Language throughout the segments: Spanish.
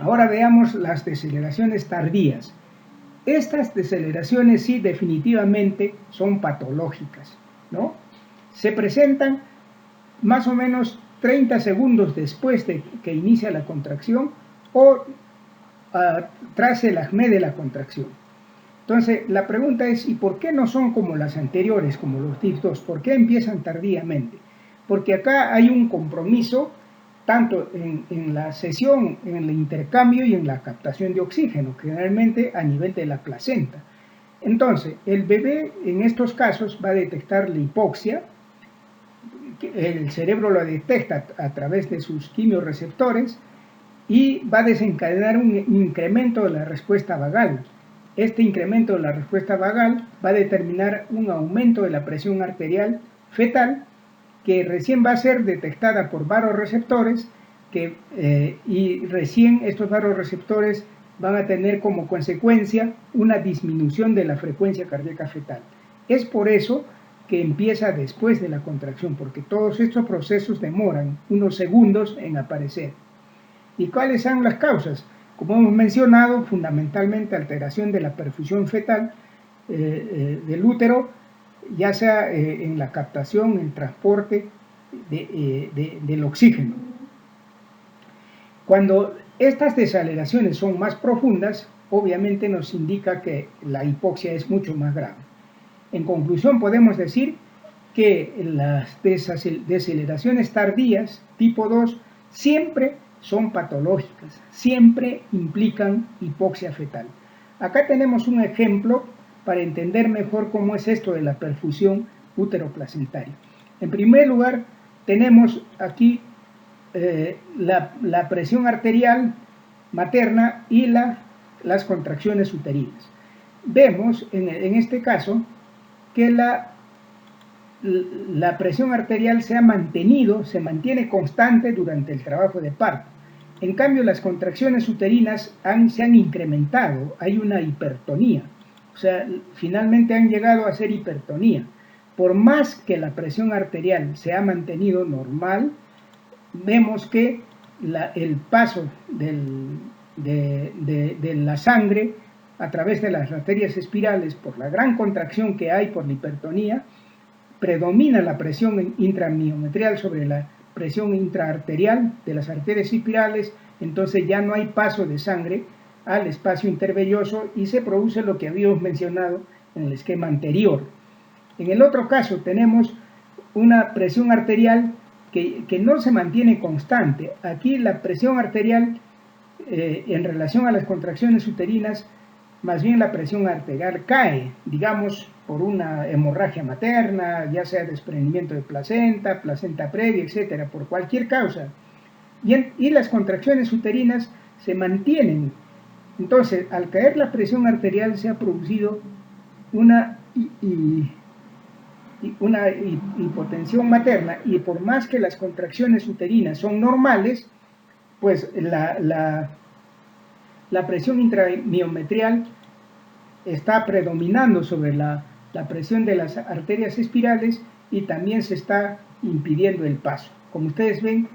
Ahora veamos las deceleraciones tardías. Estas deceleraciones sí definitivamente son patológicas, ¿no? Se presentan más o menos 30 segundos después de que inicia la contracción o tras el acné de la contracción. Entonces, la pregunta es, ¿y por qué no son como las anteriores, como los DIF2? ¿Por qué empiezan tardíamente? Porque acá hay un compromiso tanto en la sesión, en el intercambio y en la captación de oxígeno, generalmente a nivel de la placenta. Entonces, el bebé en estos casos va a detectar la hipoxia, el cerebro lo detecta a través de sus quimioreceptores y va a desencadenar un incremento de la respuesta vagal. Este incremento de la respuesta vagal va a determinar un aumento de la presión arterial fetal que recién va a ser detectada por varoreceptores y recién estos varoreceptores van a tener como consecuencia una disminución de la frecuencia cardíaca fetal. Es por eso que empieza después de la contracción, porque todos estos procesos demoran unos segundos en aparecer. ¿Y cuáles son las causas? Como hemos mencionado, fundamentalmente alteración de la perfusión fetal del útero, ya sea en la captación, en transporte del oxígeno. Cuando estas desaceleraciones son más profundas, obviamente nos indica que la hipoxia es mucho más grave. En conclusión, podemos decir que las desaceleraciones tardías tipo 2 siempre son patológicas, siempre implican hipoxia fetal. Acá tenemos un ejemplo para entender mejor cómo es esto de la perfusión útero-placentaria. En primer lugar, tenemos aquí la presión arterial materna y las contracciones uterinas. Vemos en este caso que la presión arterial se ha mantenido, se mantiene constante durante el trabajo de parto. En cambio, las contracciones uterinas se han incrementado, hay una hipertonía, o sea, finalmente han llegado a ser hipertonía. Por más que la presión arterial se ha mantenido normal, vemos que el paso de la sangre a través de las arterias espirales, por la gran contracción que hay por la hipertonía, predomina la presión intramiometrial sobre la presión intraarterial de las arterias espirales, entonces ya no hay paso de sangre al espacio intervelloso y se produce lo que habíamos mencionado en el esquema anterior. En el otro caso tenemos una presión arterial que no se mantiene constante. Aquí la presión arterial en relación a las contracciones uterinas, más bien la presión arterial cae, digamos, por una hemorragia materna, ya sea desprendimiento de placenta, placenta previa, etcétera, por cualquier causa. Y las contracciones uterinas se mantienen. Entonces, al caer la presión arterial se ha producido una hipotensión materna, y por más que las contracciones uterinas son normales, pues la presión intramiometrial está predominando sobre la presión de las arterias espirales y también se está impidiendo el paso. Como ustedes ven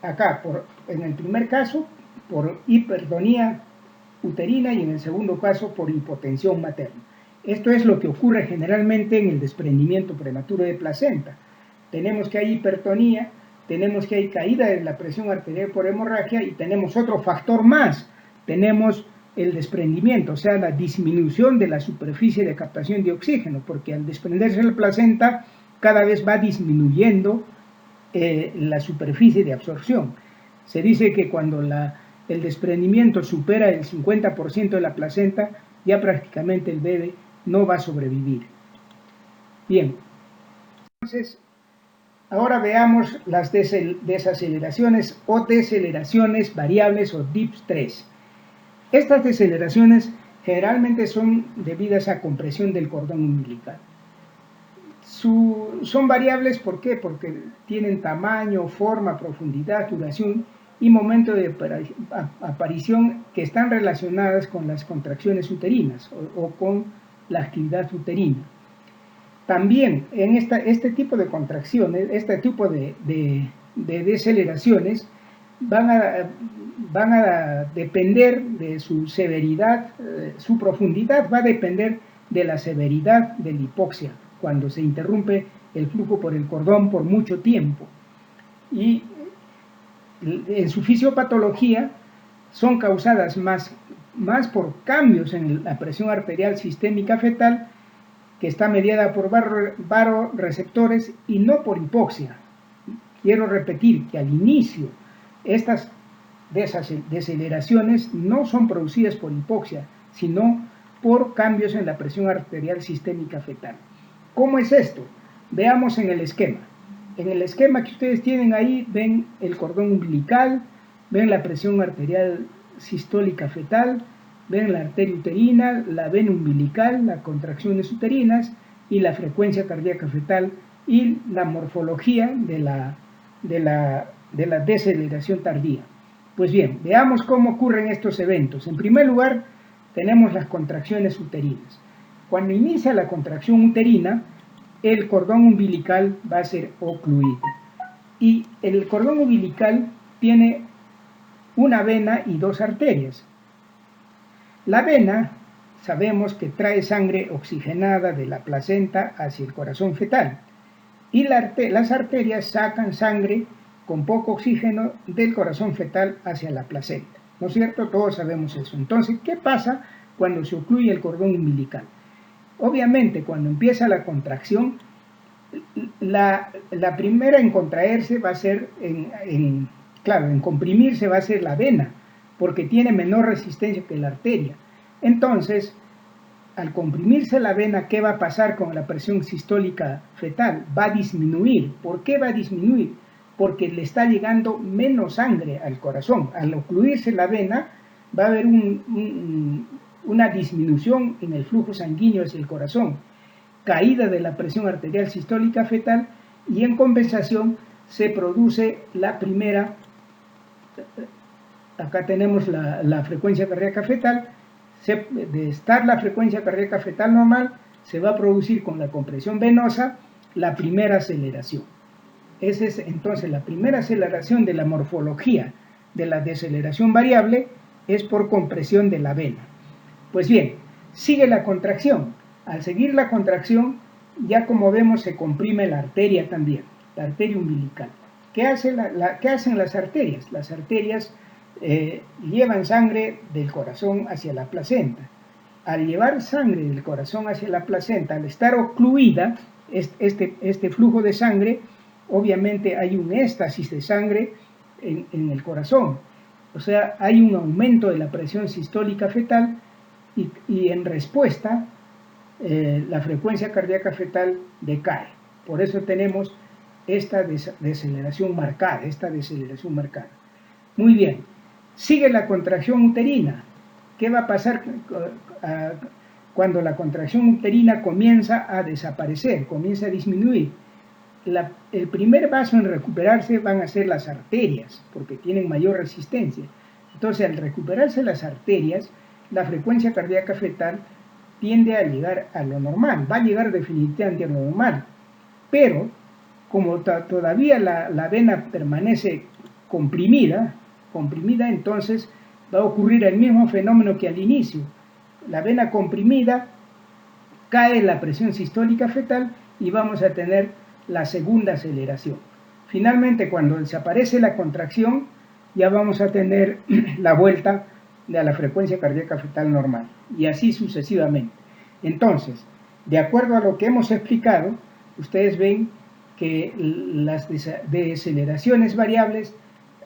acá, en el primer caso, por hipertonía uterina y en el segundo caso por hipotensión materna. Esto es lo que ocurre generalmente en el desprendimiento prematuro de placenta. Tenemos que hay hipertonía, tenemos que hay caída de la presión arterial por hemorragia y tenemos otro factor más. Tenemos el desprendimiento, o sea, la disminución de la superficie de captación de oxígeno, porque al desprenderse la placenta cada vez va disminuyendo la superficie de absorción. Se dice que cuando el desprendimiento supera el 50% de la placenta, ya prácticamente el bebé no va a sobrevivir. Bien, entonces, ahora veamos las desaceleraciones o deceleraciones variables o DIPS-3. Estas deceleraciones generalmente son debidas a compresión del cordón umbilical. Son variables, ¿por qué? Porque tienen tamaño, forma, profundidad, duración y momento de aparición que están relacionadas con las contracciones uterinas o con la actividad uterina. También en este tipo de contracciones, este tipo de deceleraciones van van a depender de su severidad, su profundidad va a depender de la severidad de la hipoxia, cuando se interrumpe el flujo por el cordón por mucho tiempo. Y en su fisiopatología son causadas más por cambios en la presión arterial sistémica fetal, que está mediada por vasoreceptores y no por hipoxia. Quiero repetir que al inicio estas deceleraciones no son producidas por hipoxia, sino por cambios en la presión arterial sistémica fetal. ¿Cómo es esto? Veamos en el esquema. En el esquema que ustedes tienen ahí ven el cordón umbilical, ven la presión arterial sistólica fetal, ven la arteria uterina, la vena umbilical, las contracciones uterinas y la frecuencia cardíaca fetal y la morfología de la deceleración tardía. Pues bien, veamos cómo ocurren estos eventos. En primer lugar, tenemos las contracciones uterinas. Cuando inicia la contracción uterina, el cordón umbilical va a ser ocluido. Y el cordón umbilical tiene una vena y dos arterias. La vena, sabemos que trae sangre oxigenada de la placenta hacia el corazón fetal. Y las arterias sacan sangre con poco oxígeno del corazón fetal hacia la placenta. ¿No es cierto? Todos sabemos eso. Entonces, ¿qué pasa cuando se ocluye el cordón umbilical? Obviamente, cuando empieza la contracción, la primera en contraerse va a ser, en comprimirse va a ser la vena, porque tiene menor resistencia que la arteria. Entonces, al comprimirse la vena, ¿qué va a pasar con la presión sistólica fetal? Va a disminuir. ¿Por qué va a disminuir? Porque le está llegando menos sangre al corazón. Al ocluirse la vena, va a haber una disminución en el flujo sanguíneo hacia el corazón, caída de la presión arterial sistólica fetal, y en compensación se produce la primera, acá tenemos la frecuencia cardíaca fetal. De estar la frecuencia cardíaca fetal normal, se va a producir con la compresión venosa la primera aceleración. Esa es entonces la primera aceleración de la morfología de la deceleración variable, es por compresión de la vena. Pues bien, sigue la contracción. Al seguir la contracción, ya como vemos, se comprime la arteria también, la arteria umbilical. ¿Qué hacen las arterias? Las arterias llevan sangre del corazón hacia la placenta. Al llevar sangre del corazón hacia la placenta, al estar ocluida este flujo de sangre, obviamente hay un éxtasis de sangre en el corazón. O sea, hay un aumento de la presión sistólica fetal y en respuesta la frecuencia cardíaca fetal decae. Por eso tenemos esta deceleración marcada, Muy bien. Sigue la contracción uterina. ¿Qué va a pasar cuando la contracción uterina comienza a desaparecer, comienza a disminuir? El primer vaso en recuperarse van a ser las arterias, porque tienen mayor resistencia. Entonces, al recuperarse las arterias, la frecuencia cardíaca fetal tiende a llegar a lo normal, va a llegar definitivamente a lo normal. Pero, como todavía la vena permanece comprimida, entonces va a ocurrir el mismo fenómeno que al inicio. La vena comprimida, cae la presión sistólica fetal y vamos a tener la segunda aceleración. Finalmente, cuando desaparece la contracción, ya vamos a tener la vuelta a la frecuencia cardíaca fetal normal, y así sucesivamente. Entonces, de acuerdo a lo que hemos explicado, ustedes ven que las deceleraciones variables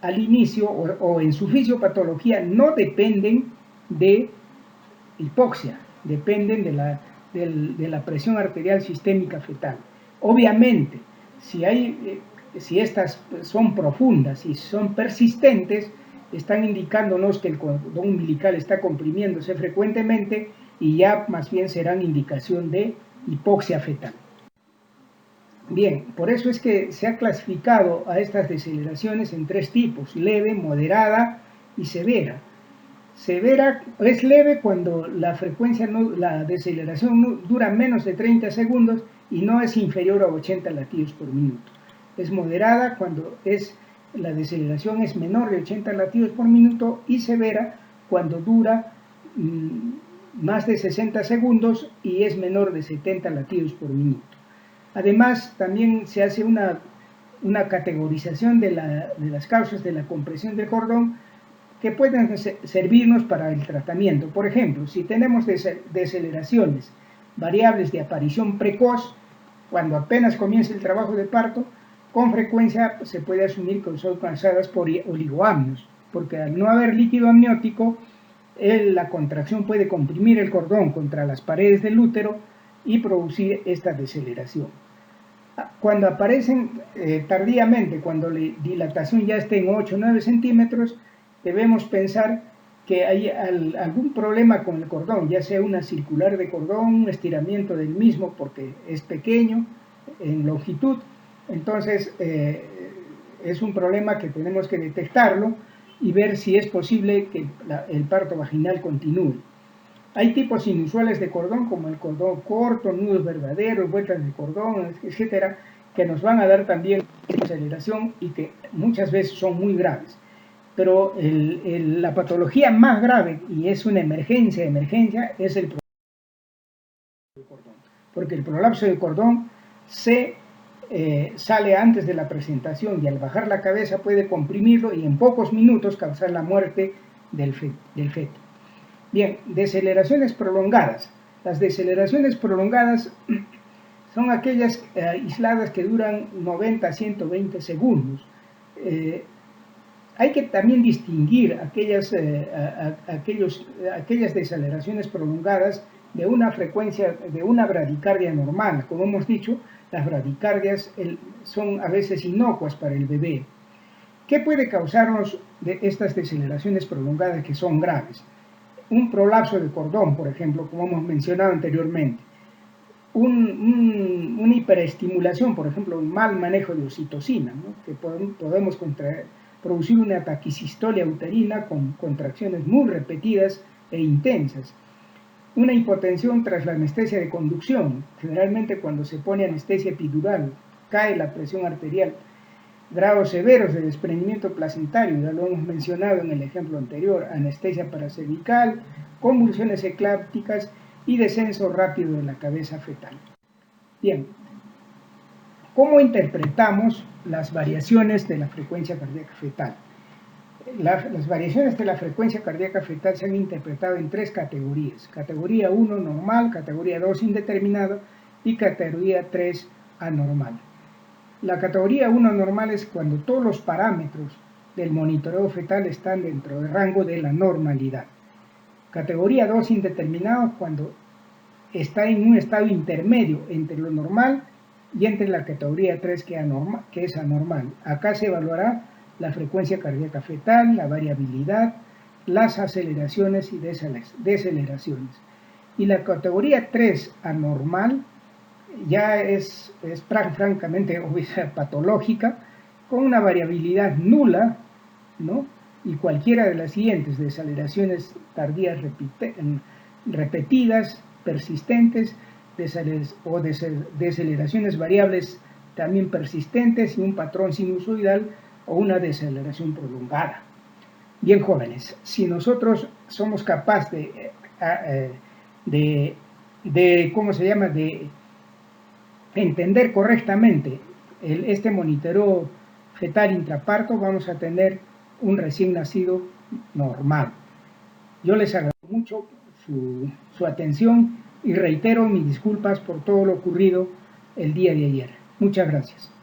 al inicio o en su fisiopatología no dependen de hipoxia, dependen de la presión arterial sistémica fetal. Obviamente, si estas son profundas y son persistentes, están indicándonos que el cordón umbilical está comprimiéndose frecuentemente y ya más bien serán indicación de hipoxia fetal. Bien, por eso es que se ha clasificado a estas deceleraciones en tres tipos: leve, moderada y severa. Severa es leve cuando la deceleración dura menos de 30 segundos y no es inferior a 80 latidos por minuto. Es moderada cuando es la deceleración es menor de 80 latidos por minuto y severa cuando dura más de 60 segundos y es menor de 70 latidos por minuto. Además, también se hace una categorización de las causas de la compresión del cordón que pueden servirnos para el tratamiento. Por ejemplo, si tenemos deceleraciones variables de aparición precoz, cuando apenas comienza el trabajo de parto, con frecuencia se puede asumir que son causadas por oligoamnios, porque al no haber líquido amniótico, la contracción puede comprimir el cordón contra las paredes del útero y producir esta deceleración. Cuando aparecen tardíamente, cuando la dilatación ya esté en 8 o 9 centímetros, debemos pensar que hay algún problema con el cordón, ya sea una circular de cordón, un estiramiento del mismo porque es pequeño en longitud. Entonces es un problema que tenemos que detectarlo y ver si es posible que el parto vaginal continúe. Hay tipos inusuales de cordón, como el cordón corto, nudos verdaderos, vueltas de cordón, etcétera, que nos van a dar también aceleración y que muchas veces son muy graves. Pero la patología más grave, y es una emergencia, es el prolapso del cordón. Porque el prolapso del cordón sale antes de la presentación y al bajar la cabeza puede comprimirlo y en pocos minutos causar la muerte del feto. Bien, deceleraciones prolongadas. Las deceleraciones prolongadas son aquellas aisladas que duran 90 a 120 segundos. Hay que también distinguir aquellas deceleraciones prolongadas de una frecuencia, de una bradicardia normal. Como hemos dicho, las bradicardias son a veces inocuas para el bebé. ¿Qué puede causarnos de estas deceleraciones prolongadas que son graves? Un prolapso de cordón, por ejemplo, como hemos mencionado anteriormente. Una hiperestimulación, por ejemplo, un mal manejo de oxitocina, ¿no? Que podemos producir una taquicistolia uterina con contracciones muy repetidas e intensas. Una hipotensión tras la anestesia de conducción, generalmente cuando se pone anestesia epidural, cae la presión arterial. Grados severos de desprendimiento placentario, ya lo hemos mencionado en el ejemplo anterior, anestesia paracervical, convulsiones eclápticas y descenso rápido de la cabeza fetal. Bien, ¿cómo interpretamos las variaciones de la frecuencia cardíaca fetal? Las variaciones de la frecuencia cardíaca fetal se han interpretado en 3 categorías. Categoría 1 normal, categoría 2 indeterminado y categoría 3 anormal. La categoría 1 normal es cuando todos los parámetros del monitoreo fetal están dentro del rango de la normalidad. Categoría 2 indeterminado cuando está en un estado intermedio entre lo normal y entre la categoría 3 que es anormal. Acá se evaluará la frecuencia cardíaca fetal, la variabilidad, las aceleraciones y deceleraciones. Y la categoría 3 anormal ya es francamente patológica, con una variabilidad nula, ¿no? Y cualquiera de las siguientes, deceleraciones tardías repetidas, persistentes, o deceleraciones variables también persistentes y un patrón sinusoidal o una deceleración prolongada. Bien, jóvenes, si nosotros somos capaces de entender correctamente este monitoreo fetal intraparto, vamos a tener un recién nacido normal. Yo les agradezco mucho su atención y reitero mis disculpas por todo lo ocurrido el día de ayer. Muchas gracias.